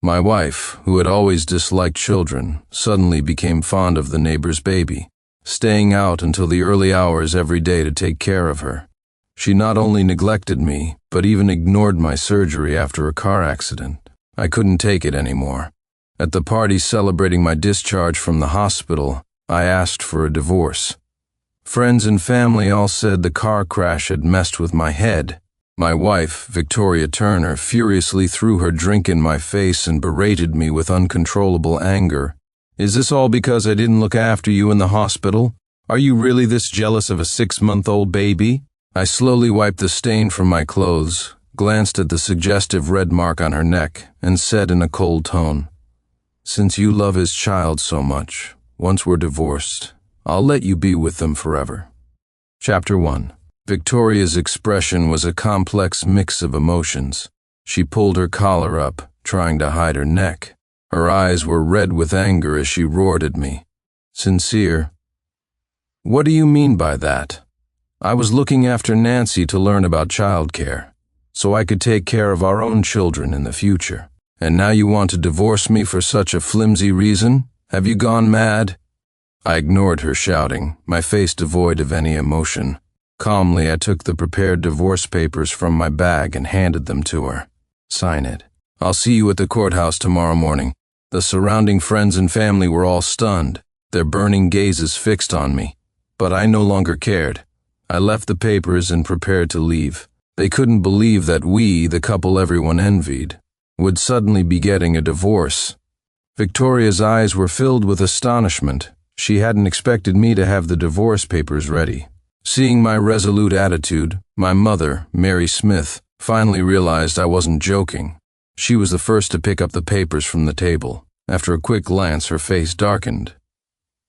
My wife, who had always disliked children, suddenly became fond of the neighbor's baby, staying out until the early hours every day to take care of her. She not only neglected me, but even ignored my surgery after a car accident. I couldn't take it anymore. At the party celebrating my discharge from the hospital, I asked for a divorce. Friends and family all said the car crash had messed with my head. My wife, Victoria Turner, furiously threw her drink in my face and berated me with uncontrollable anger. "Is this all because I didn't look after you in the hospital? Are you really this jealous of a 6-month-old baby?" I slowly wiped the stain from my clothes, glanced at the suggestive red mark on her neck, and said in a cold tone, "Since you love his child so much, once we're divorced, I'll let you be with them forever." Chapter 1. Victoria's expression was a complex mix of emotions. She pulled her collar up, trying to hide her neck. Her eyes were red with anger as she roared at me. "Sincere? What do you mean by that? I was looking after Nancy to learn about childcare, so I could take care of our own children in the future. And now you want to divorce me for such a flimsy reason? Have you gone mad?" I ignored her shouting, my face devoid of any emotion. Calmly, I took the prepared divorce papers from my bag and handed them to her. "Sign it. I'll see you at the courthouse tomorrow morning." The surrounding friends and family were all stunned, their burning gazes fixed on me. But I no longer cared. I left the papers and prepared to leave. They couldn't believe that we, the couple everyone envied, would suddenly be getting a divorce. Victoria's eyes were filled with astonishment. She hadn't expected me to have the divorce papers ready. Seeing my resolute attitude, my mother, Mary Smith, finally realized I wasn't joking. She was the first to pick up the papers from the table. After a quick glance, her face darkened.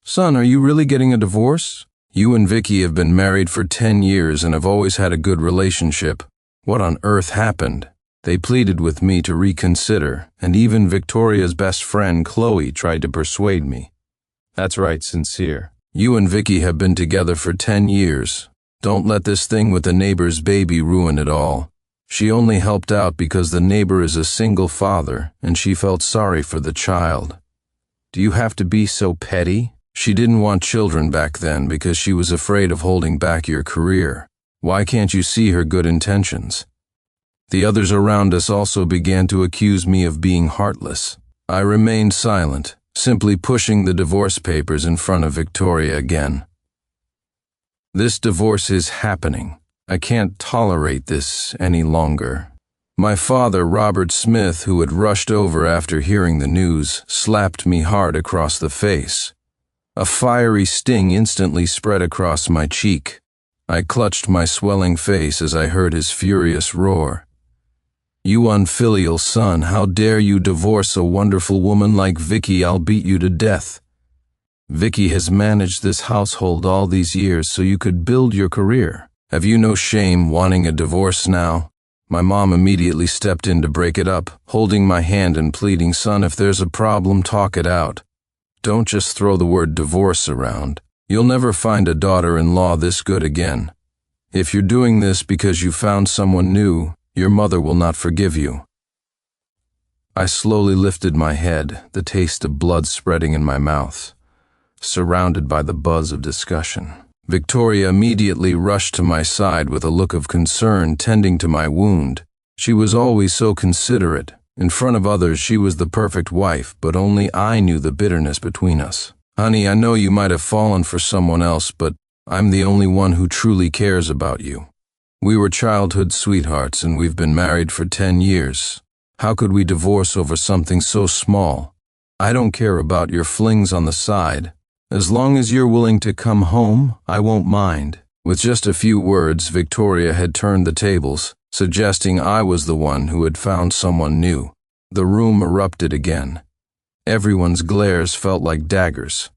"Son, are you really getting a divorce? You and Vicky have been married for 10 years and have always had a good relationship. What on earth happened?" They pleaded with me to reconsider, and even Victoria's best friend, Chloe, tried to persuade me. "That's right, Sincere. You and Vicky have been together for 10 years. Don't let this thing with the neighbor's baby ruin it all. She only helped out because the neighbor is a single father, and she felt sorry for the child. Do you have to be so petty? She didn't want children back then because she was afraid of holding back your career. Why can't you see her good intentions?" The others around us also began to accuse me of being heartless. I remained silent, simply pushing the divorce papers in front of Victoria again. "This divorce is happening. I can't tolerate this any longer." My father, Robert Smith, who had rushed over after hearing the news, slapped me hard across the face. A fiery sting instantly spread across my cheek. I clutched my swelling face as I heard his furious roar. "You unfilial son, how dare you divorce a wonderful woman like Vicky? I'll beat you to death. Vicky has managed this household all these years so you could build your career. Have you no shame wanting a divorce now?" My mom immediately stepped in to break it up, holding my hand and pleading, "Son, if there's a problem, talk it out. Don't just throw the word divorce around. You'll never find a daughter-in-law this good again. If you're doing this because you found someone new, your mother will not forgive you." I slowly lifted my head, the taste of blood spreading in my mouth, surrounded by the buzz of discussion. Victoria immediately rushed to my side with a look of concern, tending to my wound. She was always so considerate. In front of others, she was the perfect wife, but only I knew the bitterness between us. "Honey, I know you might have fallen for someone else, but I'm the only one who truly cares about you. We were childhood sweethearts and we've been married for 10 years. How could we divorce over something so small? I don't care about your flings on the side. As long as you're willing to come home, I won't mind." With just a few words, Victoria had turned the tables, suggesting I was the one who had found someone new. The room erupted again. Everyone's glares felt like daggers.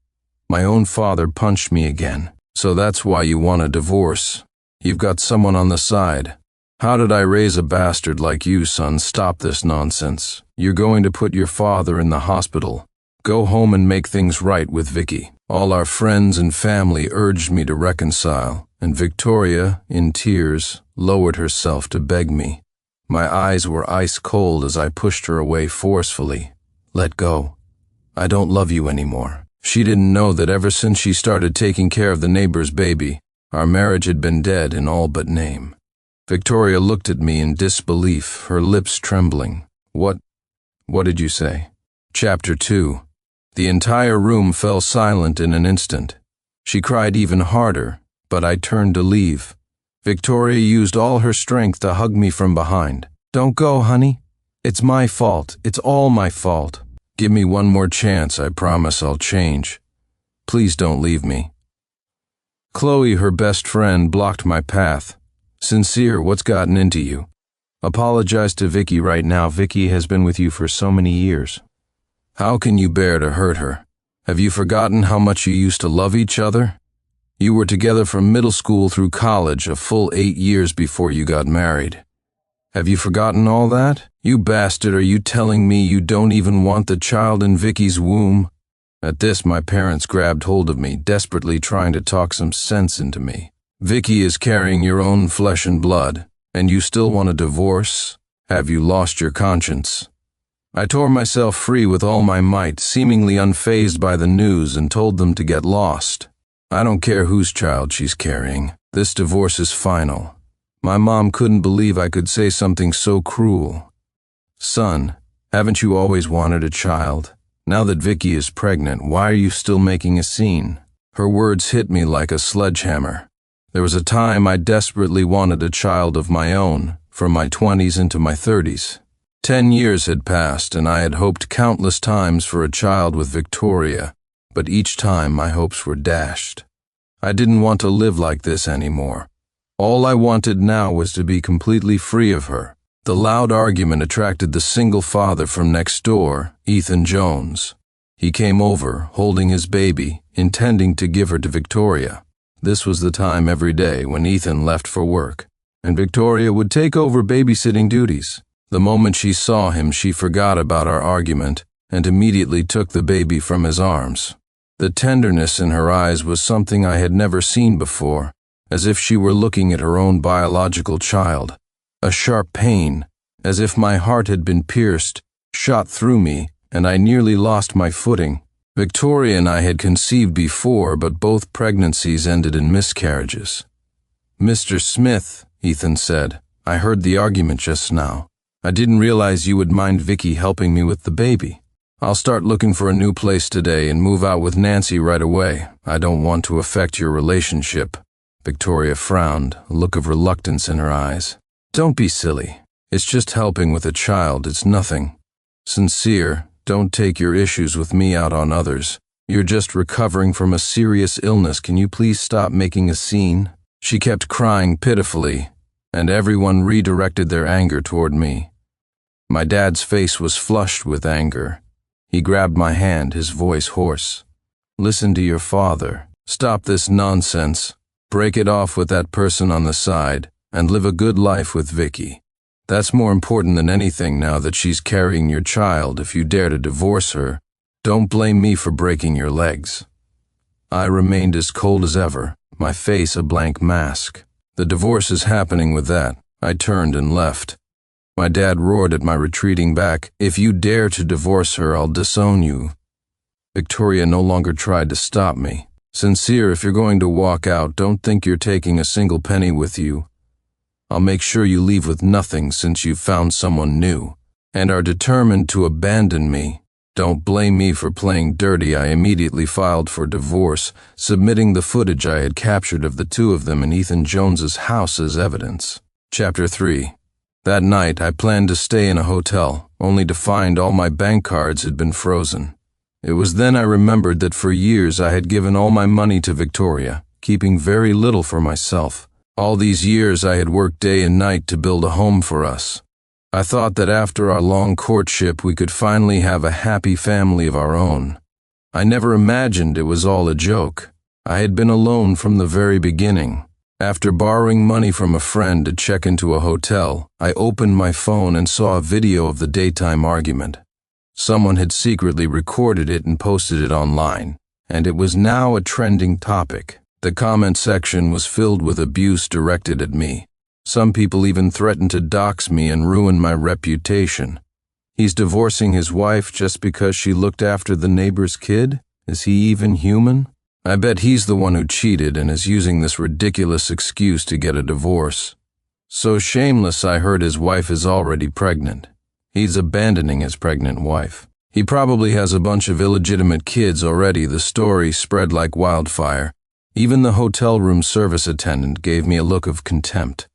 My own father punched me again. "So that's why you want a divorce? You've got someone on the side. How did I raise a bastard like you, son? Stop this nonsense. You're going to put your father in the hospital. Go home and make things right with Vicky." All our friends and family urged me to reconcile, and Victoria, in tears, lowered herself to beg me. My eyes were ice cold as I pushed her away forcefully. Let go. I don't love you anymore. She didn't know that ever since she started taking care of the neighbor's baby, our marriage had been dead in all but name. Victoria looked at me in disbelief, her lips trembling. What did you say? Chapter 2. The entire room fell silent in an instant. She cried even harder, but I turned to leave. Victoria used all her strength to hug me from behind. Don't go, honey. It's my fault. It's all my fault. Give me one more chance. I promise I'll change. Please don't leave me. Chloe, her best friend, blocked my path. Sincere, what's gotten into you? Apologize to Vicky right now. Vicky has been with you for so many years. How can you bear to hurt her? Have you forgotten how much you used to love each other? You were together from middle school through college, a full 8 years before you got married. Have you forgotten all that? You bastard, are you telling me you don't even want the child in Vicky's womb? At this, my parents grabbed hold of me, desperately trying to talk some sense into me. Vicky is carrying your own flesh and blood, and you still want a divorce? Have you lost your conscience? I tore myself free with all my might, seemingly unfazed by the news, and told them to get lost. I don't care whose child she's carrying. This divorce is final. My mom couldn't believe I could say something so cruel. Son, haven't you always wanted a child? Now that Vicky is pregnant, why are you still making a scene? Her words hit me like a sledgehammer. There was a time I desperately wanted a child of my own, from my 20s into my 30s. 10 years had passed, and I had hoped countless times for a child with Victoria, but each time my hopes were dashed. I didn't want to live like this anymore. All I wanted now was to be completely free of her. The loud argument attracted the single father from next door, Ethan Jones. He came over, holding his baby, intending to give her to Victoria. This was the time every day when Ethan left for work, and Victoria would take over babysitting duties. The moment she saw him, she forgot about our argument and immediately took the baby from his arms. The tenderness in her eyes was something I had never seen before, as if she were looking at her own biological child. A sharp pain, as if my heart had been pierced, shot through me, and I nearly lost my footing. Victoria and I had conceived before, but both pregnancies ended in miscarriages. Mr. Smith, Ethan said, I heard the argument just now. I didn't realize you would mind Vicky helping me with the baby. I'll start looking for a new place today and move out with Nancy right away. I don't want to affect your relationship. Victoria frowned, a look of reluctance in her eyes. Don't be silly. It's just helping with a child. It's nothing. Sincere, don't take your issues with me out on others. You're just recovering from a serious illness. Can you please stop making a scene? She kept crying pitifully, and everyone redirected their anger toward me. My dad's face was flushed with anger. He grabbed my hand, his voice hoarse. Listen to your father. Stop this nonsense. Break it off with that person on the side, and live a good life with Vicky. That's more important than anything now that she's carrying your child. If you dare to divorce her, don't blame me for breaking your legs. I remained as cold as ever, my face a blank mask. The divorce is happening with that. I turned and left. My dad roared at my retreating back. If you dare to divorce her, I'll disown you. Victoria no longer tried to stop me. Sincere, if you're going to walk out, don't think you're taking a single penny with you. I'll make sure you leave with nothing since you've found someone new, and are determined to abandon me. Don't blame me for playing dirty. I immediately filed for divorce, submitting the footage I had captured of the two of them in Ethan Jones's house as evidence. Chapter 3. That night, I planned to stay in a hotel, only to find all my bank cards had been frozen. It was then I remembered that for years I had given all my money to Victoria, keeping very little for myself. All these years I had worked day and night to build a home for us. I thought that after our long courtship we could finally have a happy family of our own. I never imagined it was all a joke. I had been alone from the very beginning. After borrowing money from a friend to check into a hotel, I opened my phone and saw a video of the daytime argument. Someone had secretly recorded it and posted it online, and it was now a trending topic. The comment section was filled with abuse directed at me. Some people even threatened to dox me and ruin my reputation. He's divorcing his wife just because she looked after the neighbor's kid? Is he even human? I bet he's the one who cheated and is using this ridiculous excuse to get a divorce. So shameless, I heard his wife is already pregnant. He's abandoning his pregnant wife. He probably has a bunch of illegitimate kids already. The story spread like wildfire. Even the hotel room service attendant gave me a look of contempt.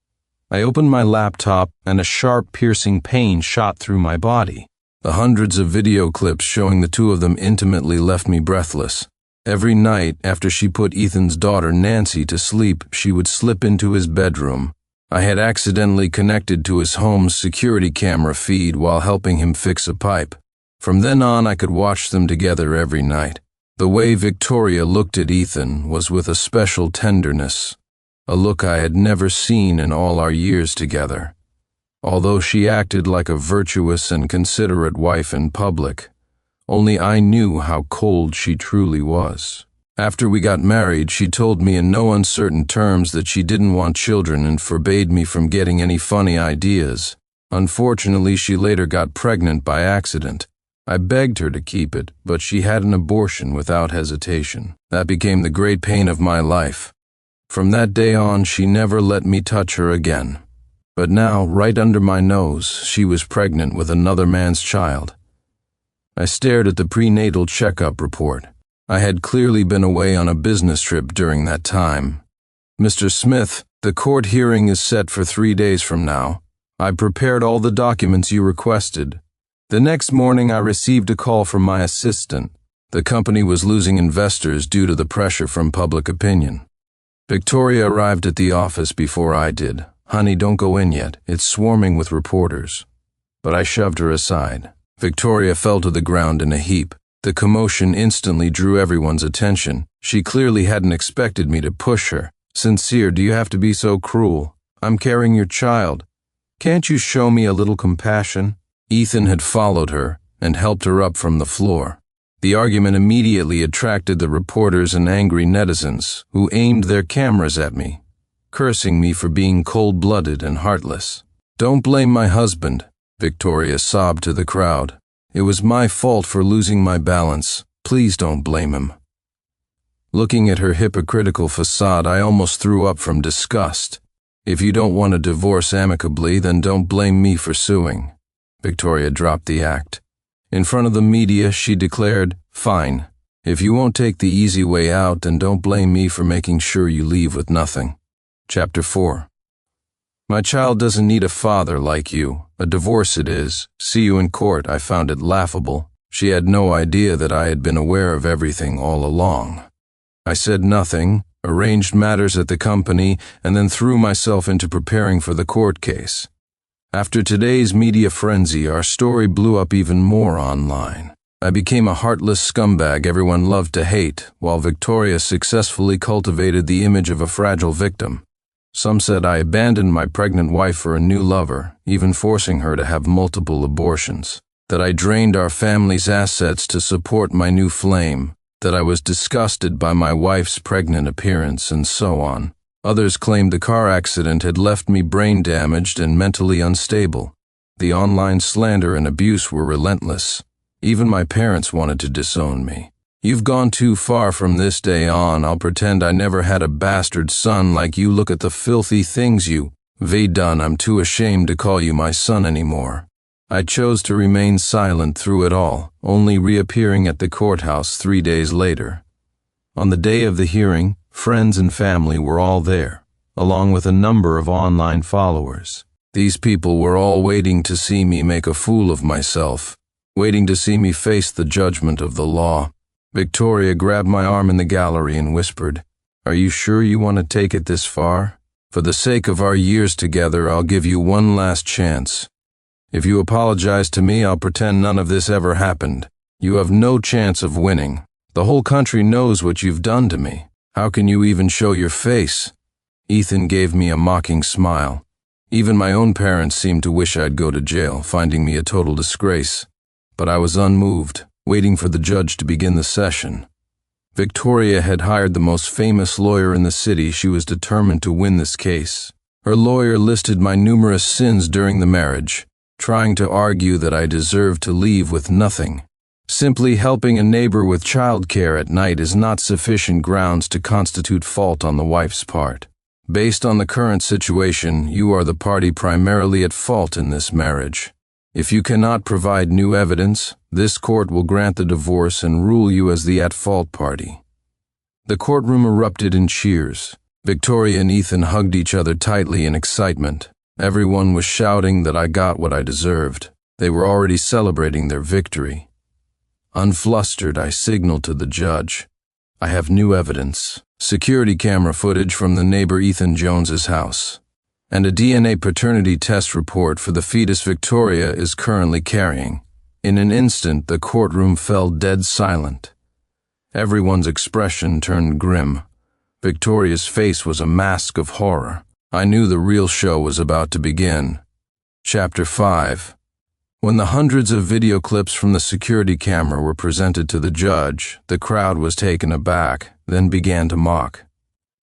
I opened my laptop and a sharp, piercing pain shot through my body. The hundreds of video clips showing the two of them intimately left me breathless. Every night, after she put Ethan's daughter Nancy to sleep, she would slip into his bedroom. I had accidentally connected to his home's security camera feed while helping him fix a pipe. From then on, I could watch them together every night. The way Victoria looked at Ethan was with a special tenderness, a look I had never seen in all our years together. Although she acted like a virtuous and considerate wife in public, only I knew how cold she truly was. After we got married, she told me in no uncertain terms that she didn't want children and forbade me from getting any funny ideas. Unfortunately, she later got pregnant by accident. I begged her to keep it, but she had an abortion without hesitation. That became the great pain of my life. From that day on, she never let me touch her again. But now, right under my nose, she was pregnant with another man's child. I stared at the prenatal checkup report. I had clearly been away on a business trip during that time. Mr. Smith, the court hearing is set for 3 days from now. I prepared all the documents you requested. The next morning, I received a call from my assistant. The company was losing investors due to the pressure from public opinion. Victoria arrived at the office before I did. Honey, don't go in yet. It's swarming with reporters. But I shoved her aside. Victoria fell to the ground in a heap. The commotion instantly drew everyone's attention. She clearly hadn't expected me to push her. Sincere, do you have to be so cruel? I'm carrying your child. Can't you show me a little compassion? Ethan had followed her and helped her up from the floor. The argument immediately attracted the reporters and angry netizens, who aimed their cameras at me, cursing me for being cold-blooded and heartless. Don't blame my husband, Victoria sobbed to the crowd. It was my fault for losing my balance. Please don't blame him. Looking at her hypocritical facade, I almost threw up from disgust. If you don't want a divorce amicably, then don't blame me for suing. Victoria dropped the act. In front of the media, she declared, "Fine. If you won't take the easy way out, then don't blame me for making sure you leave with nothing." Chapter 4. My child doesn't need a father like you. A divorce it is. See you in court. I found it laughable. She had no idea that I had been aware of everything all along. I said nothing, arranged matters at the company, and then threw myself into preparing for the court case. After today's media frenzy, our story blew up even more online. I became a heartless scumbag everyone loved to hate, while Victoria successfully cultivated the image of a fragile victim. Some said I abandoned my pregnant wife for a new lover, even forcing her to have multiple abortions. That I drained our family's assets to support my new flame. That I was disgusted by my wife's pregnant appearance, and so on. Others claimed the car accident had left me brain damaged and mentally unstable. The online slander and abuse were relentless. Even my parents wanted to disown me. You've gone too far. From this day on, I'll pretend I never had a bastard son like you. Look at the filthy things you've done. I'm too ashamed to call you my son anymore. I chose to remain silent through it all, only reappearing at the courthouse 3 days later. On the day of the hearing, friends and family were all there, along with a number of online followers. These people were all waiting to see me make a fool of myself, waiting to see me face the judgment of the law. Victoria grabbed my arm in the gallery and whispered, "Are you sure you want to take it this far? For the sake of our years together, I'll give you one last chance. If you apologize to me, I'll pretend none of this ever happened. You have no chance of winning. The whole country knows what you've done to me. How can you even show your face?" Ethan gave me a mocking smile. Even my own parents seemed to wish I'd go to jail, finding me a total disgrace. But I was unmoved, waiting for the judge to begin the session. Victoria had hired the most famous lawyer in the city. She was determined to win this case. Her lawyer listed my numerous sins during the marriage, trying to argue that I deserved to leave with nothing. Simply helping a neighbor with childcare at night is not sufficient grounds to constitute fault on the wife's part. Based on the current situation, you are the party primarily at fault in this marriage. If you cannot provide new evidence, this court will grant the divorce and rule you as the at-fault party. The courtroom erupted in cheers. Victoria and Ethan hugged each other tightly in excitement. Everyone was shouting that I got what I deserved. They were already celebrating their victory. Unflustered, I signaled to the judge. I have new evidence. Security camera footage from the neighbor Ethan Jones's house. And a DNA paternity test report for the fetus Victoria is currently carrying. In an instant, the courtroom fell dead silent. Everyone's expression turned grim. Victoria's face was a mask of horror. I knew the real show was about to begin. Chapter 5. When the hundreds of video clips from the security camera were presented to the judge, the crowd was taken aback, then began to mock.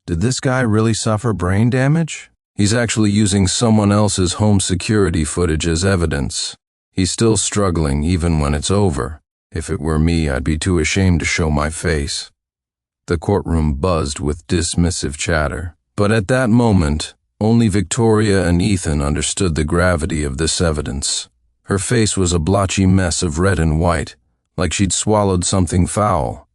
Did this guy really suffer brain damage? He's actually using someone else's home security footage as evidence. He's still struggling even when it's over. If it were me, I'd be too ashamed to show my face. The courtroom buzzed with dismissive chatter. But at that moment, only Victoria and Ethan understood the gravity of this evidence. Her face was a blotchy mess of red and white, like she'd swallowed something foul.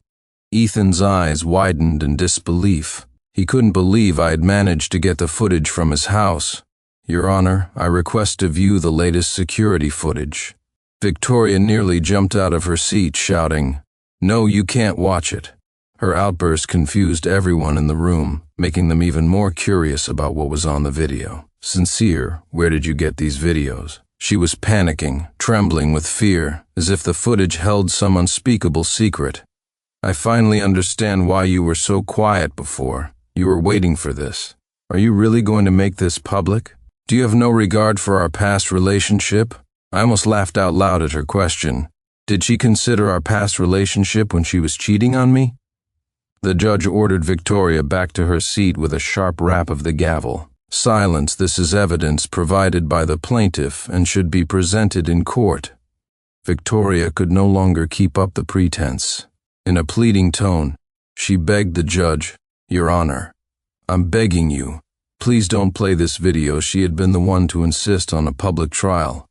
Ethan's eyes widened in disbelief. He couldn't believe I had managed to get the footage from his house. Your Honor, I request to view the latest security footage. Victoria nearly jumped out of her seat, shouting, "No, you can't watch it." Her outburst confused everyone in the room, making them even more curious about what was on the video. "Sincere, where did you get these videos?" She was panicking, trembling with fear, as if the footage held some unspeakable secret. "I finally understand why you were so quiet before. You were waiting for this. Are you really going to make this public? Do you have no regard for our past relationship?" I almost laughed out loud at her question. Did she consider our past relationship when she was cheating on me? The judge ordered Victoria back to her seat with a sharp rap of the gavel. "Silence, this is evidence provided by the plaintiff and should be presented in court." Victoria could no longer keep up the pretense. In a pleading tone, she begged the judge, "Your Honor, I'm begging you, please don't play this video." She had been the one to insist on a public trial.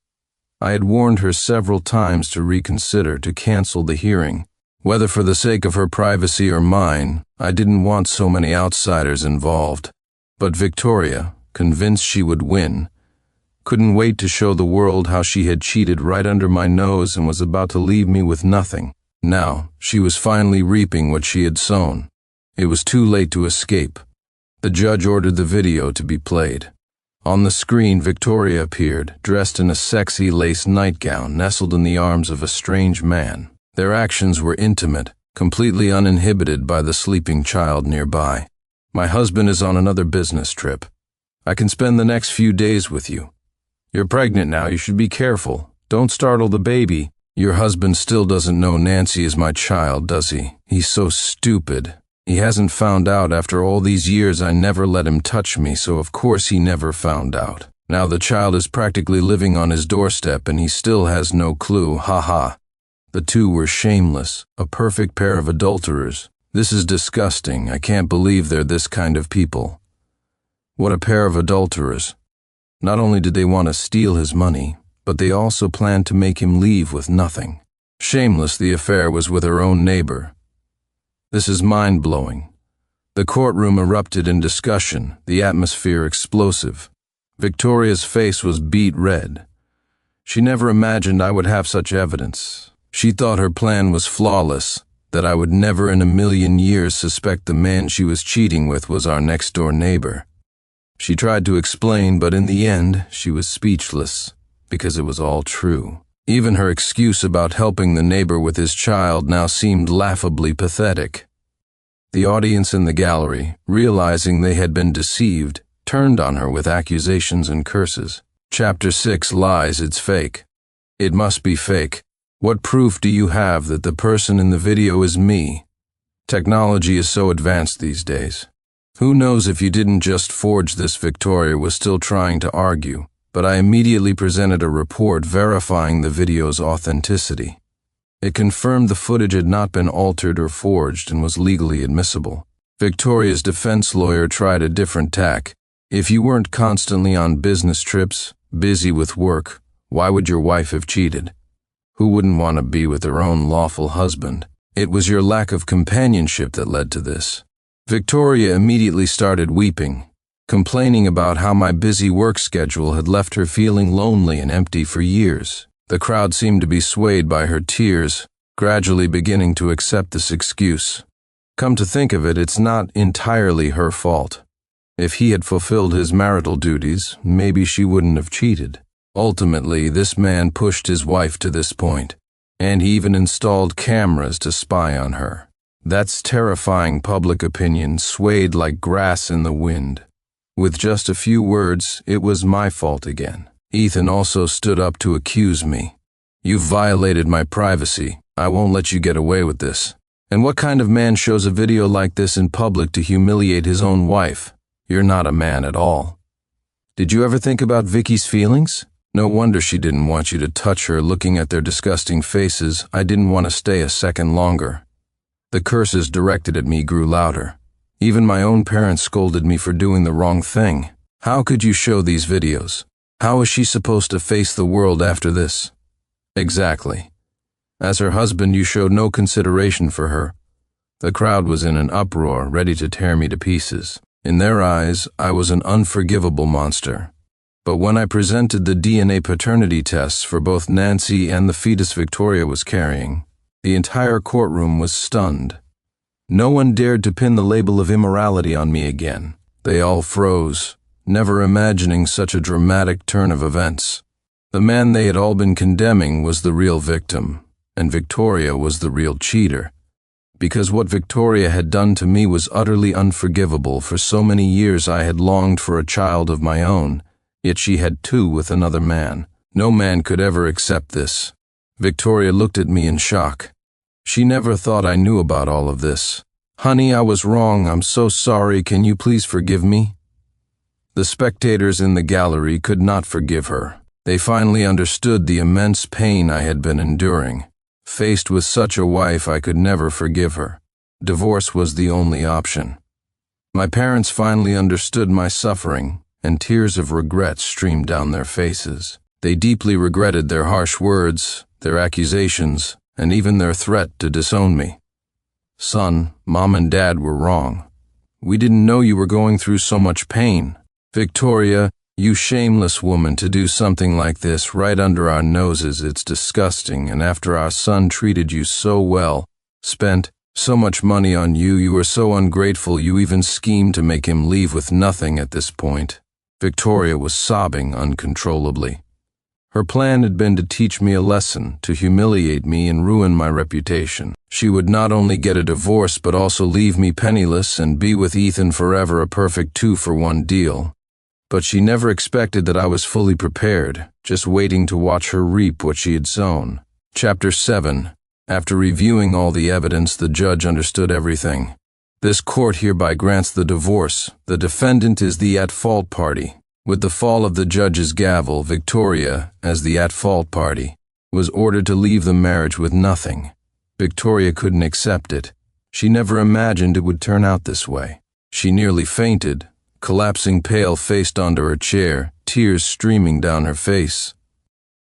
I had warned her several times to reconsider, to cancel the hearing. Whether for the sake of her privacy or mine, I didn't want so many outsiders involved. But Victoria, convinced she would win, couldn't wait to show the world how she had cheated right under my nose and was about to leave me with nothing. Now, she was finally reaping what she had sown. It was too late to escape. The judge ordered the video to be played. On the screen, Victoria appeared, dressed in a sexy lace nightgown, nestled in the arms of a strange man. Their actions were intimate, completely uninhibited by the sleeping child nearby. "My husband is on another business trip. I can spend the next few days with you. You're pregnant now, you should be careful. Don't startle the baby. Your husband still doesn't know Nancy is my child, does he? He's so stupid. He hasn't found out after all these years. I never let him touch me, so of course he never found out. Now the child is practically living on his doorstep and he still has no clue, ha ha." The two were shameless, a perfect pair of adulterers. This is disgusting. I can't believe they're this kind of people. What a pair of adulterers. Not only did they want to steal his money, but they also planned to make him leave with nothing. Shameless, the affair was with her own neighbor. This is mind-blowing. The courtroom erupted in discussion, the atmosphere explosive. Victoria's face was beet red. She never imagined I would have such evidence. She thought her plan was flawless, that I would never in a million years suspect the man she was cheating with was our next-door neighbor. She tried to explain, but in the end, she was speechless, because it was all true. Even her excuse about helping the neighbor with his child now seemed laughably pathetic. The audience in the gallery, realizing they had been deceived, turned on her with accusations and curses. Chapter 6, Lies, it's fake. It must be fake. What proof do you have that the person in the video is me? Technology is so advanced these days. Who knows if you didn't just forge this? Victoria was still trying to argue, but I immediately presented a report verifying the video's authenticity. It confirmed the footage had not been altered or forged and was legally admissible. Victoria's defense lawyer tried a different tack. If you weren't constantly on business trips, busy with work, why would your wife have cheated? Who wouldn't want to be with their own lawful husband? It was your lack of companionship that led to this. Victoria immediately started weeping, complaining about how my busy work schedule had left her feeling lonely and empty for years. The crowd seemed to be swayed by her tears, gradually beginning to accept this excuse. Come to think of it, it's not entirely her fault. If he had fulfilled his marital duties, maybe she wouldn't have cheated. Ultimately, this man pushed his wife to this point, and he even installed cameras to spy on her. That's terrifying. Public opinion swayed like grass in the wind. With just a few words, it was my fault again. Ethan also stood up to accuse me. You've violated my privacy. I won't let you get away with this. And what kind of man shows a video like this in public to humiliate his own wife? You're not a man at all. Did you ever think about Vicky's feelings? No wonder she didn't want you to touch her. Looking at their disgusting faces, I didn't want to stay a second longer. The curses directed at me grew louder. Even my own parents scolded me for doing the wrong thing. How could you show these videos? How is she supposed to face the world after this? Exactly. As her husband, you showed no consideration for her. The crowd was in an uproar, ready to tear me to pieces. In their eyes, I was an unforgivable monster. But when I presented the DNA paternity tests for both Nancy and the fetus Victoria was carrying, the entire courtroom was stunned. No one dared to pin the label of immorality on me again. They all froze, never imagining such a dramatic turn of events. The man they had all been condemning was the real victim, and Victoria was the real cheater. Because what Victoria had done to me was utterly unforgivable. For so many years I had longed for a child of my own, yet she had two with another man. No man could ever accept this. Victoria looked at me in shock. She never thought I knew about all of this. Honey, I was wrong. I'm so sorry. Can you please forgive me? The spectators in the gallery could not forgive her. They finally understood the immense pain I had been enduring. Faced with such a wife, I could never forgive her. Divorce was the only option. My parents finally understood my suffering, and tears of regret streamed down their faces. They deeply regretted their harsh words, their accusations, and even their threat to disown me. Son, Mom and Dad were wrong. We didn't know you were going through so much pain. Victoria, you shameless woman, to do something like this right under our noses. It's disgusting. And after our son treated you so well, spent so much money on you, you were so ungrateful you even schemed to make him leave with nothing at this point. Victoria was sobbing uncontrollably. Her plan had been to teach me a lesson, to humiliate me and ruin my reputation. She would not only get a divorce but also leave me penniless and be with Ethan forever, a perfect 2-for-1 deal. But she never expected that I was fully prepared, just waiting to watch her reap what she had sown. Chapter 7. After reviewing all the evidence, the judge understood everything. This court hereby grants the divorce. The defendant is the at-fault party. With the fall of the judge's gavel, Victoria, as the at-fault party, was ordered to leave the marriage with nothing. Victoria couldn't accept it. She never imagined it would turn out this way. She nearly fainted, collapsing pale-faced onto her chair, tears streaming down her face.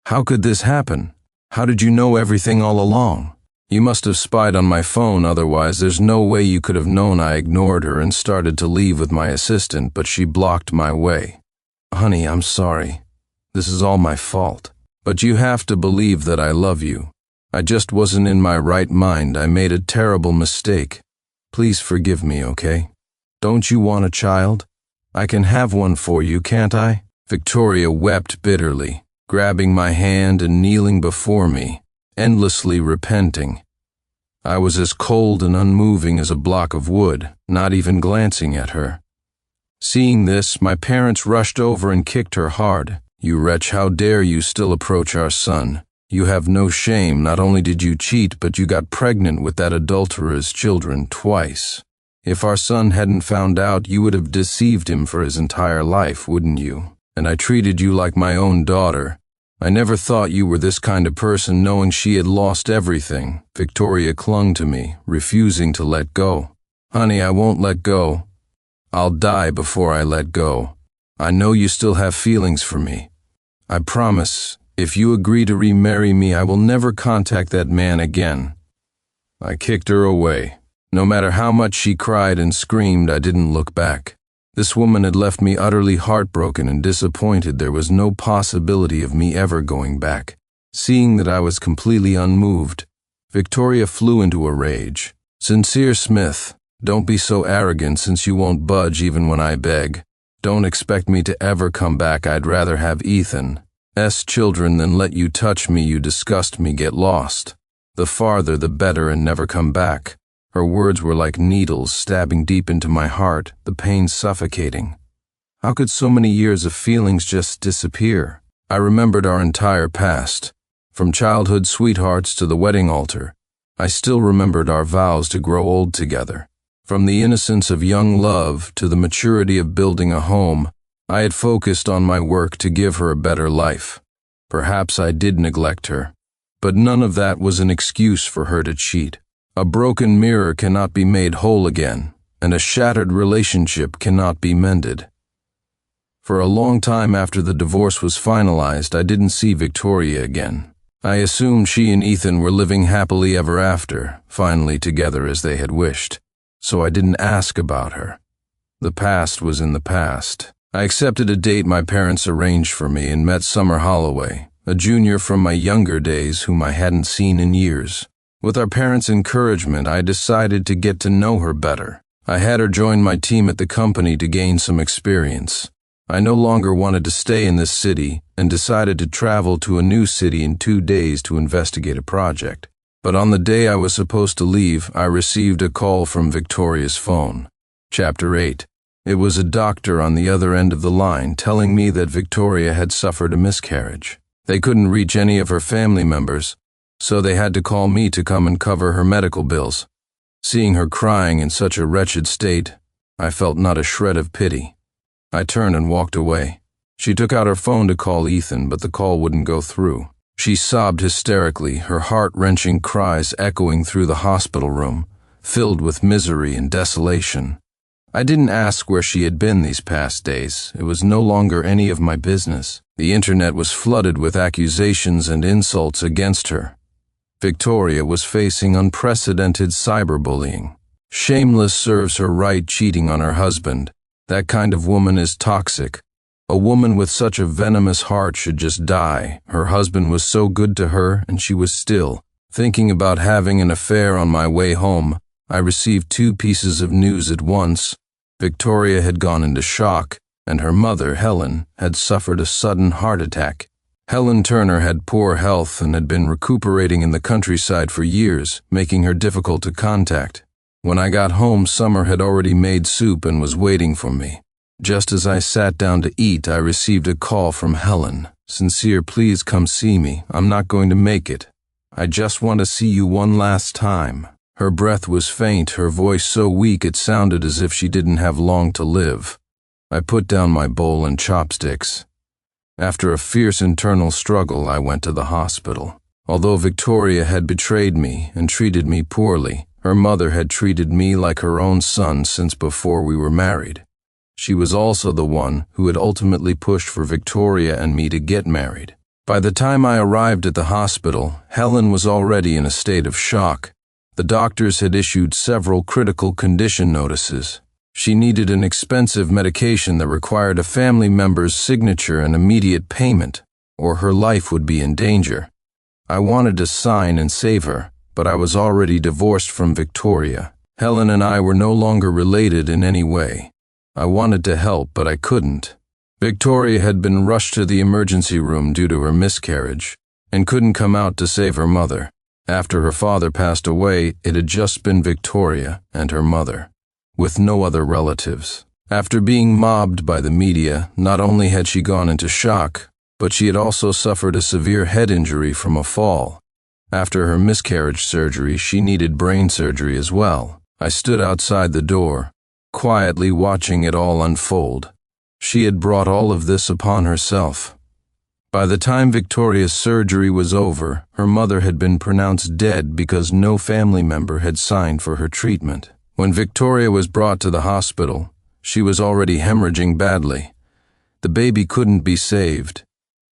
How could this happen? How did you know everything all along? You must have spied on my phone, otherwise there's no way you could have known I ignored her and started to leave with my assistant, but she blocked my way. Honey, I'm sorry. This is all my fault. But you have to believe that I love you. I just wasn't in my right mind. I made a terrible mistake. Please forgive me, okay? Don't you want a child? I can have one for you, can't I? Victoria wept bitterly, grabbing my hand and kneeling before me, endlessly repenting. I was as cold and unmoving as a block of wood, not even glancing at her. Seeing this, my parents rushed over and kicked her hard. You wretch, how dare you still approach our son? You have no shame. Not only did you cheat, but you got pregnant with that adulterer's children twice. If our son hadn't found out, you would have deceived him for his entire life, wouldn't you? And I treated you like my own daughter. I never thought you were this kind of person, knowing she had lost everything." Victoria clung to me, refusing to let go. "Honey, I won't let go. I'll die before I let go. I know you still have feelings for me. I promise, if you agree to remarry me, I will never contact that man again." I kicked her away. No matter how much she cried and screamed, I didn't look back. This woman had left me utterly heartbroken and disappointed. There was no possibility of me ever going back. Seeing that I was completely unmoved, Victoria flew into a rage. "Sincere Smith, don't be so arrogant, since you won't budge even when I beg. Don't expect me to ever come back. I'd rather have Ethan's children than let you touch me. You disgust me. Get lost. The farther the better, and never come back." Her words were like needles stabbing deep into my heart, the pain suffocating. How could so many years of feelings just disappear? I remembered our entire past, from childhood sweethearts to the wedding altar. I still remembered our vows to grow old together. From the innocence of young love to the maturity of building a home, I had focused on my work to give her a better life. Perhaps I did neglect her, but none of that was an excuse for her to cheat. A broken mirror cannot be made whole again, and a shattered relationship cannot be mended. For a long time after the divorce was finalized, I didn't see Victoria again. I assumed she and Ethan were living happily ever after, finally together as they had wished, so I didn't ask about her. The past was in the past. I accepted a date my parents arranged for me and met Summer Holloway, a junior from my younger days whom I hadn't seen in years. With our parents' encouragement, I decided to get to know her better. I had her join my team at the company to gain some experience. I no longer wanted to stay in this city and decided to travel to a new city in 2 days to investigate a project. But on the day I was supposed to leave, I received a call from Victoria's phone. Chapter 8. It was a doctor on the other end of the line telling me that Victoria had suffered a miscarriage. They couldn't reach any of her family members, so they had to call me to come and cover her medical bills. Seeing her crying in such a wretched state, I felt not a shred of pity. I turned and walked away. She took out her phone to call Ethan, but the call wouldn't go through. She sobbed hysterically, her heart-wrenching cries echoing through the hospital room, filled with misery and desolation. I didn't ask where she had been these past days. It was no longer any of my business. The internet was flooded with accusations and insults against her. Victoria was facing unprecedented cyberbullying. Shameless serves her right, cheating on her husband. That kind of woman is toxic. A woman with such a venomous heart should just die. Her husband was so good to her, and she was still thinking about having an affair. On my way home, I received 2 pieces of news at once. Victoria had gone into shock, and her mother, Helen, had suffered a sudden heart attack. Helen Turner had poor health and had been recuperating in the countryside for years, making her difficult to contact. When I got home, Summer had already made soup and was waiting for me. Just as I sat down to eat, I received a call from Helen. "Sincere, please come see me. I'm not going to make it. I just want to see you one last time." Her breath was faint, her voice so weak it sounded as if she didn't have long to live. I put down my bowl and chopsticks. After a fierce internal struggle, I went to the hospital. Although Victoria had betrayed me and treated me poorly, her mother had treated me like her own son since before we were married. She was also the one who had ultimately pushed for Victoria and me to get married. By the time I arrived at the hospital, Helen was already in a state of shock. The doctors had issued several critical condition notices. She needed an expensive medication that required a family member's signature and immediate payment, or her life would be in danger. I wanted to sign and save her, but I was already divorced from Victoria. Helen and I were no longer related in any way. I wanted to help, but I couldn't. Victoria had been rushed to the emergency room due to her miscarriage, and couldn't come out to save her mother. After her father passed away, it had just been Victoria and her mother, with no other relatives. After being mobbed by the media, not only had she gone into shock, but she had also suffered a severe head injury from a fall. After her miscarriage surgery, she needed brain surgery as well. I stood outside the door, quietly watching it all unfold. She had brought all of this upon herself. By the time Victoria's surgery was over, her mother had been pronounced dead because no family member had signed for her treatment. When Victoria was brought to the hospital, she was already hemorrhaging badly. The baby couldn't be saved.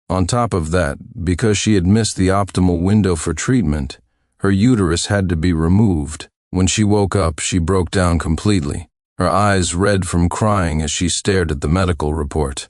On top of that, because she had missed the optimal window for treatment, her uterus had to be removed. When she woke up, she broke down completely, her eyes red from crying as she stared at the medical report.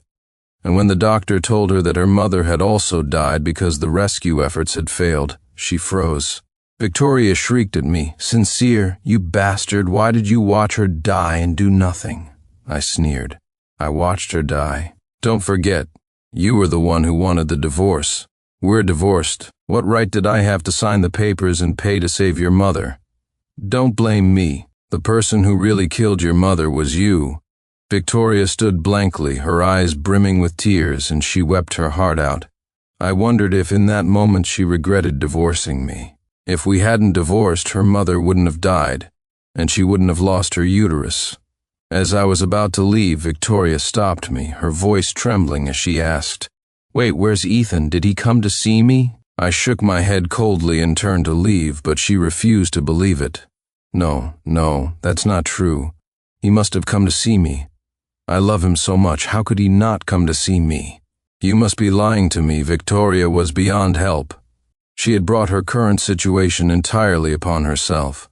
And when the doctor told her that her mother had also died because the rescue efforts had failed, she froze. Victoria shrieked at me, "Sincere, you bastard, why did you watch her die and do nothing?" I sneered. "I watched her die. Don't forget, you were the one who wanted the divorce. We're divorced. What right did I have to sign the papers and pay to save your mother? Don't blame me. The person who really killed your mother was you." Victoria stood blankly, her eyes brimming with tears, and she wept her heart out. I wondered if in that moment she regretted divorcing me. If we hadn't divorced, her mother wouldn't have died, and she wouldn't have lost her uterus. As I was about to leave, Victoria stopped me, her voice trembling as she asked, "Wait, where's Ethan? Did he come to see me?" I shook my head coldly and turned to leave, but she refused to believe it. No, that's not true. He must have come to see me. I love him so much, how could he not come to see me? You must be lying to me." Victoria was beyond help. She had brought her current situation entirely upon herself.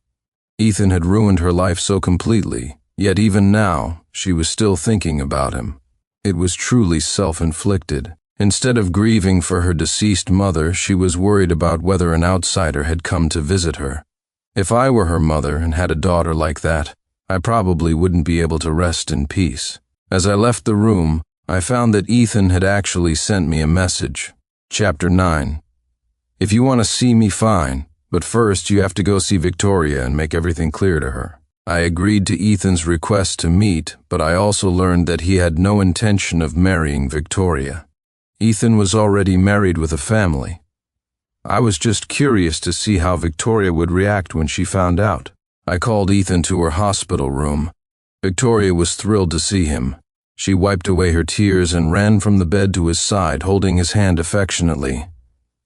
Ethan had ruined her life so completely, yet even now, she was still thinking about him. It was truly self-inflicted. Instead of grieving for her deceased mother, she was worried about whether an outsider had come to visit her. If I were her mother and had a daughter like that, I probably wouldn't be able to rest in peace. As I left the room, I found that Ethan had actually sent me a message. Chapter 9. "If you want to see me, fine, but first you have to go see Victoria and make everything clear to her." I agreed to Ethan's request to meet, but I also learned that he had no intention of marrying Victoria. Ethan was already married with a family. I was just curious to see how Victoria would react when she found out. I called Ethan to her hospital room. Victoria was thrilled to see him. She wiped away her tears and ran from the bed to his side, holding his hand affectionately.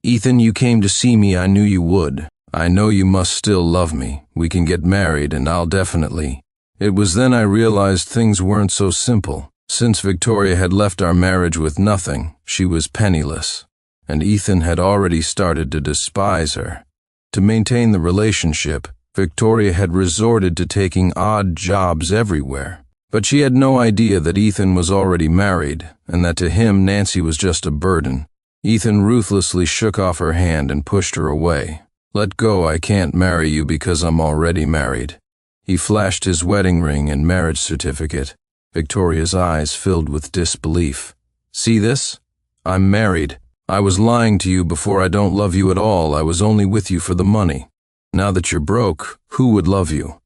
"Ethan, you came to see me. I knew you would. I know you must still love me. We can get married, and I'll definitely." It was then I realized things weren't so simple. Since Victoria had left our marriage with nothing, she was penniless, and Ethan had already started to despise her. To maintain the relationship, Victoria had resorted to taking odd jobs everywhere. But she had no idea that Ethan was already married, and that to him Nancy was just a burden. Ethan ruthlessly shook off her hand and pushed her away. "Let go, I can't marry you because I'm already married." He flashed his wedding ring and marriage certificate. Victoria's eyes filled with disbelief. "See this? I'm married. I was lying to you before. I don't love you at all. I was only with you for the money. Now that you're broke, who would love you?"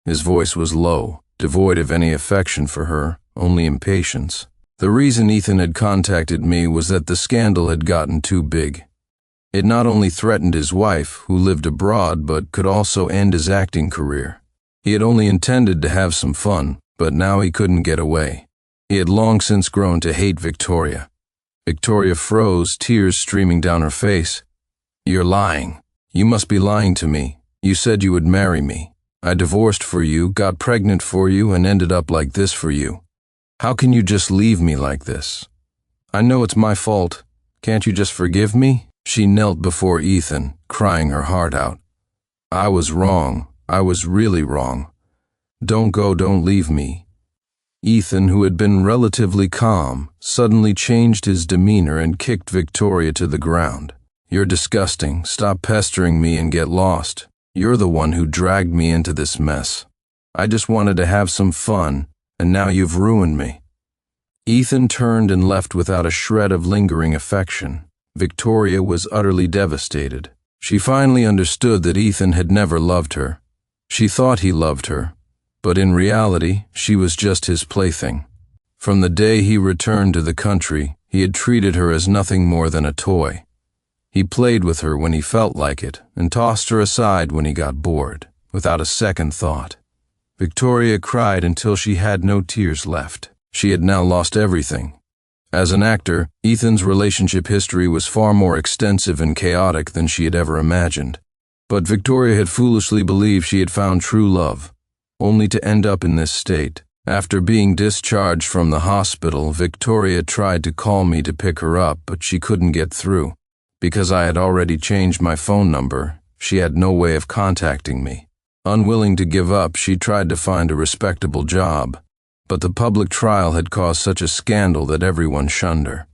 His voice was low, devoid of any affection for her, only impatience. The reason Ethan had contacted me was that the scandal had gotten too big. It not only threatened his wife, who lived abroad, but could also end his acting career. He had only intended to have some fun, but now he couldn't get away. He had long since grown to hate Victoria. Victoria froze, tears streaming down her face. "You're lying. You must be lying to me. You said you would marry me. I divorced for you, got pregnant for you, and ended up like this for you. How can you just leave me like this? I know it's my fault. Can't you just forgive me?" She knelt before Ethan, crying her heart out. "I was wrong. I was really wrong. Don't go, don't leave me." Ethan, who had been relatively calm, suddenly changed his demeanor and kicked Victoria to the ground. "You're disgusting. Stop pestering me and get lost. You're the one who dragged me into this mess. I just wanted to have some fun, and now you've ruined me." Ethan turned and left without a shred of lingering affection. Victoria was utterly devastated. She finally understood that Ethan had never loved her. She thought he loved her, but in reality, she was just his plaything. From the day he returned to the country, he had treated her as nothing more than a toy. He played with her when he felt like it, and tossed her aside when he got bored, without a second thought. Victoria cried until she had no tears left. She had now lost everything. As an actor, Ethan's relationship history was far more extensive and chaotic than she had ever imagined. But Victoria had foolishly believed she had found true love, only to end up in this state. After being discharged from the hospital, Victoria tried to call me to pick her up, but she couldn't get through. Because I had already changed my phone number, she had no way of contacting me. Unwilling to give up, she tried to find a respectable job, but the public trial had caused such a scandal that everyone shunned her.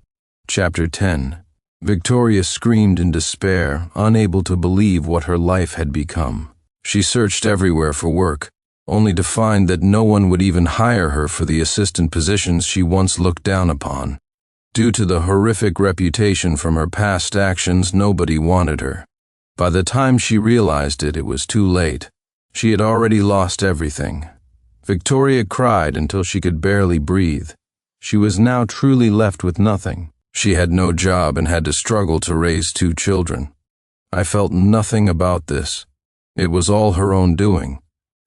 Chapter 10. Victoria screamed in despair, unable to believe what her life had become. She searched everywhere for work, only to find that no one would even hire her for the assistant positions she once looked down upon. Due to the horrific reputation from her past actions, nobody wanted her. By the time she realized it, it was too late. She had already lost everything. Victoria cried until she could barely breathe. She was now truly left with nothing. She had no job and had to struggle to raise 2 children. I felt nothing about this. It was all her own doing.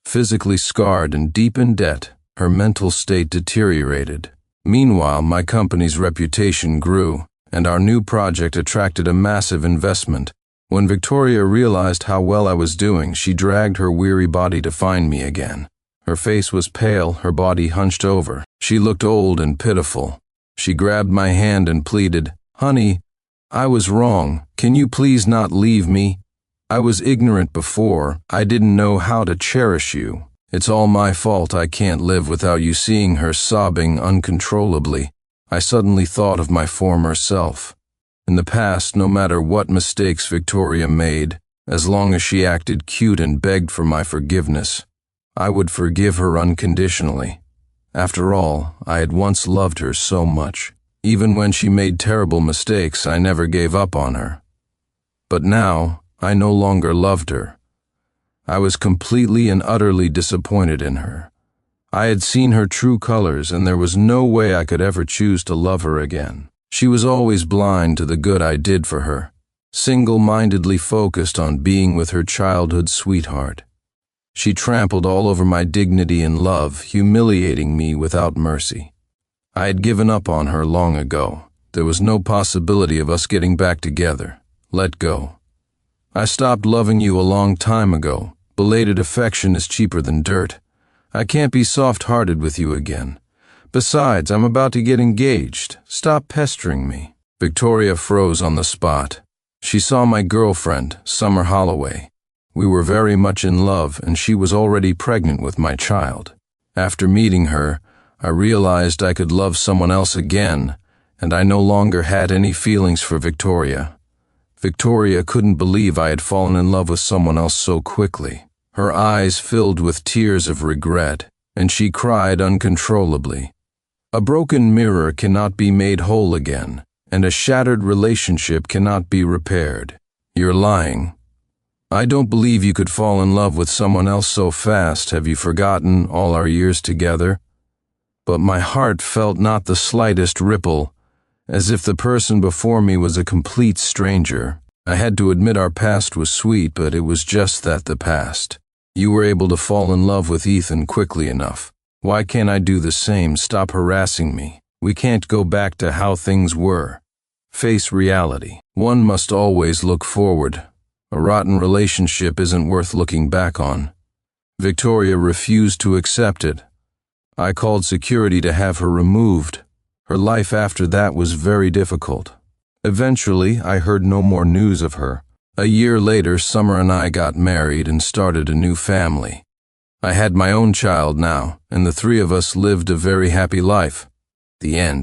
Physically scarred and deep in debt, her mental state deteriorated. Meanwhile, my company's reputation grew, and our new project attracted a massive investment. When Victoria realized how well I was doing, she dragged her weary body to find me again. Her face was pale, her body hunched over. She looked old and pitiful. She grabbed my hand and pleaded, "Honey, I was wrong. Can you please not leave me? I was ignorant before. I didn't know how to cherish you. It's all my fault I can't live without you." Seeing her sobbing uncontrollably, I suddenly thought of my former self. In the past, no matter what mistakes Victoria made, as long as she acted cute and begged for my forgiveness, I would forgive her unconditionally. After all, I had once loved her so much. Even when she made terrible mistakes, I never gave up on her. But now, I no longer loved her. I was completely and utterly disappointed in her. I had seen her true colors, and there was no way I could ever choose to love her again. She was always blind to the good I did for her, single-mindedly focused on being with her childhood sweetheart. She trampled all over my dignity and love, humiliating me without mercy. I had given up on her long ago. There was no possibility of us getting back together. Let go. I stopped loving you a long time ago. Belated affection is cheaper than dirt. I can't be soft-hearted with you again. Besides, I'm about to get engaged. Stop pestering me." Victoria froze on the spot. She saw my girlfriend, Summer Holloway. We were very much in love, and she was already pregnant with my child. After meeting her, I realized I could love someone else again, and I no longer had any feelings for Victoria. Victoria couldn't believe I had fallen in love with someone else so quickly. Her eyes filled with tears of regret, and she cried uncontrollably. A broken mirror cannot be made whole again, and a shattered relationship cannot be repaired. You're lying. I don't believe you could fall in love with someone else so fast. Have you forgotten all our years together? But my heart felt not the slightest ripple, as if the person before me was a complete stranger. I had to admit our past was sweet, but it was just that, the past. You were able to fall in love with Ethan quickly enough. Why can't I do the same? Stop harassing me. We can't go back to how things were. Face reality. One must always look forward. A rotten relationship isn't worth looking back on. Victoria refused to accept it. I called security to have her removed. Her life after that was very difficult. Eventually, I heard no more news of her. A year later, Summer and I got married and started a new family. I had my own child now, and the 3 of us lived a very happy life. The end.